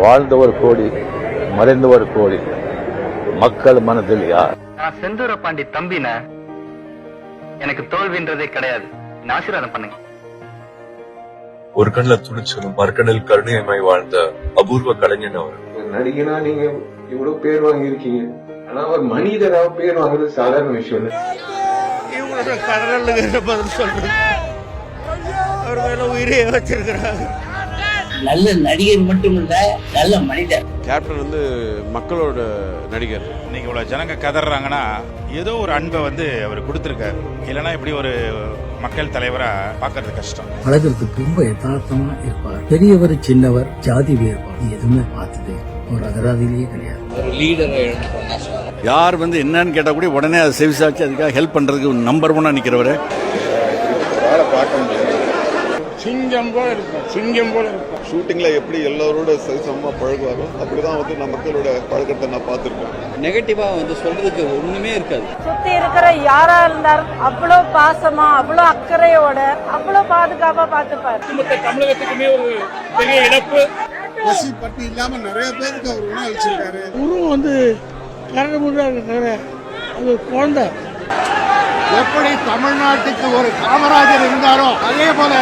வாழ்ந்தவர் கோடி, மறைந்தவர் கோடி, மக்கள் மனதில் யார்? நான் செந்தூர பாண்டி தம்பின, எனக்கு தோல்வின்றதே கிடையாது. ஆசீர்வாதம் பண்ணுங்க. ஒரு கண்ணில் துணிச்சலும் மறுக்கண்ணில் கருணையமாய் வாழ்ந்த அபூர்வ கலைஞன் அவர். நடிகனா நீங்க இவ்வளவு பேர் வாங்கியிருக்கீங்க, ஆனா அவர் மனிதராக பேர் வாங்குறது சாதாரண விஷயம் இல்லை. இவங்களோட கடலுக்கு பதில் சொல்றது, அவர் மேல உயிரே வச்சிருக்கிறாங்க. நல்ல நடிகர் மட்டுமில்ல, நல்ல மனிதர். கேப்டன் வந்து மக்களோட நடிகர். இன்னைக்கு இவ்வளவு ஜனங்க கதறாங்கன்னா ஏதோ ஒரு அன்பை அவர் கொடுத்திருக்காரு. இல்லைன்னா இப்படி ஒரு மக்கள் தலைவரா பாக்குறது கஷ்டம். பழகிறதுக்கு ரொம்ப யதார்த்தமா இருப்பார். பெரியவர் சின்னவர் ஜாதி வேறுபாடு எதுவுமே பார்த்தது ஒரு அகராதிலேயே கிடையாது. ஒரு லீடரை யார் என்னன்னு கேட்டா கூட உடனே அதை செவிசாச்சு அதுக்காக ஹெல்ப் பண்றதுக்கு நம்பர் 1 நிக்கிறவரு. சிங்கம் போல இருக்கும், சிங்கம் போல இருக்கும். ஷூட்டிங்ல எப்படி எல்லாரோட சரிசமமா பழகுவாரோ அப்படிதான் நான் மக்களோட பழக்கத்தை நான் பார்த்திருக்கேன். நெகட்டிவா சொல்றதுக்கு ஒண்ணுமே இருக்காது. சுத்தி இருக்கிற யாரா இருந்தாலும் அவ்வளவு பாசமா, அவ்வளவு அக்கறையோட, அவ்வளவு பாதுகாப்பா பார்த்துப்பாரு. தமிழகத்துக்குமே ஒரு பெரிய இழப்பு. பட்டி இல்லாம நிறைய பேருக்கு அவர் உணவளிச்சிருக்காரு. உருவம் கரடு முருகா இருக்கிற அது குழந்தை. எப்படி தமிழ்நாட்டுக்கு ஒரு காமராஜர் இருந்தாரோ அதே போல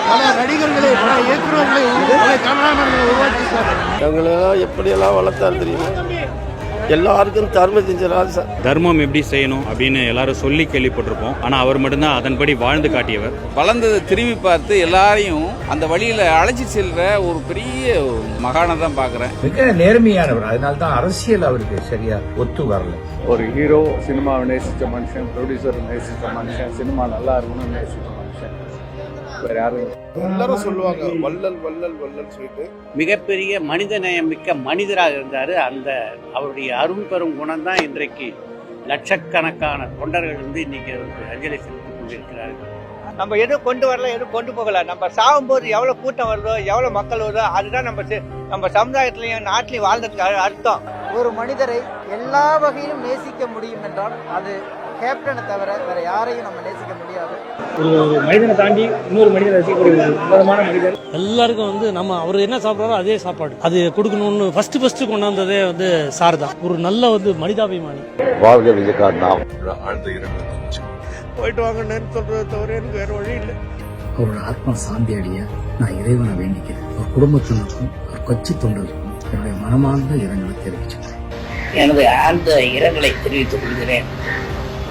பல நடிகர்களை, பல இயக்குநர்களை, பல கேமராமேன்களை உருவாக்கிட்டார். அவங்களெல்லாம் எப்படியெல்லாம் வளர்த்தாரு தெரியுமா? எல்லாருக்கும் தர்மம் செஞ்சாரு சார். தர்மம் எப்படி செய்யணும் அப்படின்னு எல்லாரும் சொல்லி கேள்விப்பட்டிருப்போம். ஆனா அவர் மட்டும்தான் அதன்படி வாழ்ந்து காட்டியவர். வளர்ந்ததை திரும்பி பார்த்து எல்லாரையும் அந்த வழியில அழைச்சி செல்ற ஒரு பெரிய மகானை தான் பாக்குறேன். மிக நேர்மையானவர். அதனால்தான் அரசியல் அவருக்கு சரியா ஒத்து வரல. ஒரு ஹீரோ சினிமாவை நேசிச்ச மனுஷன், ப்ரொடியூசர் நேசிச்ச மனுஷன், சினிமா நல்லா இருக்கணும்னு நேசிச்ச மனுஷன். வேற யாரும் எல்லாரும் சொல்லுவாங்க வள்ளல் வள்ளல் வள்ளல் சொல்லிட்டு. மிகப்பெரிய மனித நேயமிக்க மனிதராக இருந்தாரு. அந்த அவருடைய அரும் பெரும் குணம் தான் இன்றைக்கு லட்சக்கணக்கான தொண்டர்கள் இன்னைக்கு அஞ்சலி செலுத்திக் கொண்டிருக்கிறார்கள். நம்ம எதுவும் கொண்டு வரல, எதுவும் கொண்டு போகல. நம்ம சாகும் போது எவ்வளவு கூட்டம் வருதோ, எவ்வளவு மக்கள் வருதோ, அதுதான் நம்ம சமுதாயத்திலையும் நாட்டிலையும் வாழ்ந்ததுக்கு அர்த்தம். ஒரு மனிதரை எல்லா வகையிலும் நேசிக்க முடியும் என்றால் அது கேப்டனை தவிர வேற யாரையும் நம்ம நேசிக்க முடியாது. ஒரு மனிதனை தாண்டி இன்னொரு மனிதனை ரசிக்கக்கூடிய ஒரு உன்னதமான மனிதர். எல்லாருக்கும் நம்ம அவர் என்ன சாப்பிட்றாரோ அதே சாப்பாடு அது கொடுக்கணும்னு ஃபர்ஸ்ட் கொண்டாந்ததே சார் தான். ஒரு நல்ல மனிதாபிமானி. வாழ்க விஜயகாந்த். நாம் ஆழ்ந்த இரண்டு போயிட்டு வாங்கன்னு சொல்றதை தவிர எனக்கு வேற வழி இல்லை. அவரோட ஆத்மா சாந்தி அடைய நான் இறைவனை வேண்டிக்கிறேன். ஒரு குடும்பத்தினருக்கும் ஒரு கட்சி தொண்டருக்கும் என்னுடைய மனமார்ந்த இரங்கலை தெரிவிச்சுக்கிறேன். எனது ஆழ்ந்த இரங்கலை தெரிவித்துக் கொள்கிறேன்.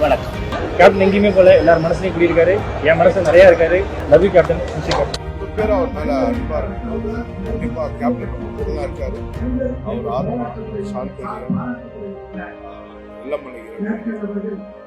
வணக்கம். கேப்டன் எங்கேயுமே போல எல்லாரும் மனசுலயும் குடியிருக்காரு. என் மனசுல நிறைய இருக்காரு. Love you captain. பேர் அவர் மேல அன்பா இருக்கு. கண்டிப்பா கேப்டன் தான் இருக்காரு. அவர் ஆத்மா சாந்தி எல்லாம் பண்ணிக்கிறார்.